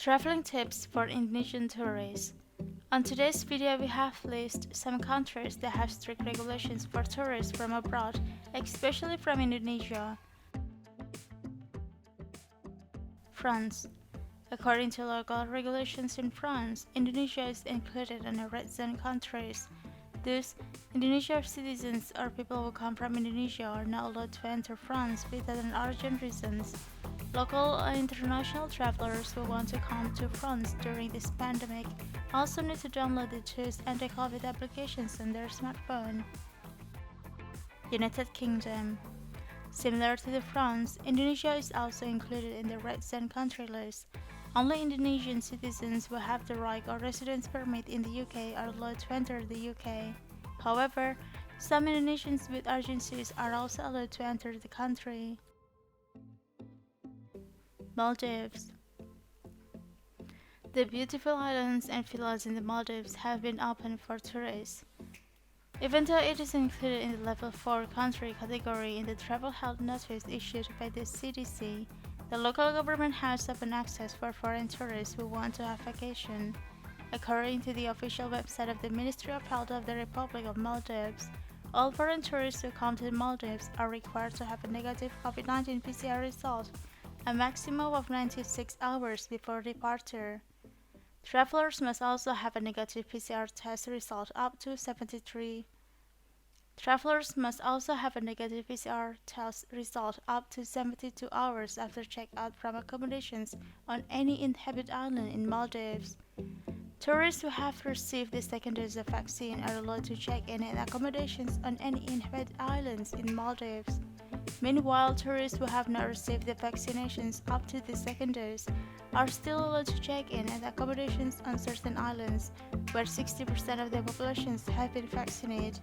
Traveling tips for Indonesian tourists. On today's video, we have listed some countries that have strict regulations for tourists from abroad, especially from Indonesia. France. According to local regulations in France, Indonesia is included in the red zone countries. Thus, Indonesian citizens or people who come from Indonesia are not allowed to enter France without an urgent reasons. Local and international travelers who want to come to France during this pandemic also need to download the Choose anti-COVID applications on their smartphone. United Kingdom. Similar to France, Indonesia is also included in the red zone country list. Only Indonesian citizens who have the right or residence permit in the UK are allowed to enter the UK. However, some Indonesians with urgencies are also allowed to enter the country. Maldives. The beautiful islands and villas in the Maldives have been opened for tourists. Even though it is included in the Level 4 country category in the travel health notice issued by the CDC, the local government has open access for foreign tourists who want to have vacation. According to the official website of the Ministry of Health of the Republic of Maldives, all foreign tourists who come to the Maldives are required to have a negative COVID-19 PCR result a maximum of 96 hours before departure. Travelers must also have a negative PCR test result up to 72 hours after checkout from accommodations on any inhabited island in Maldives. Tourists who have received the second dose of vaccine are allowed to check in at accommodations on any inhabited islands in Maldives. Meanwhile, tourists who have not received the vaccinations up to the second dose are still allowed to check in at accommodations on certain islands, where 60% of the populations have been vaccinated.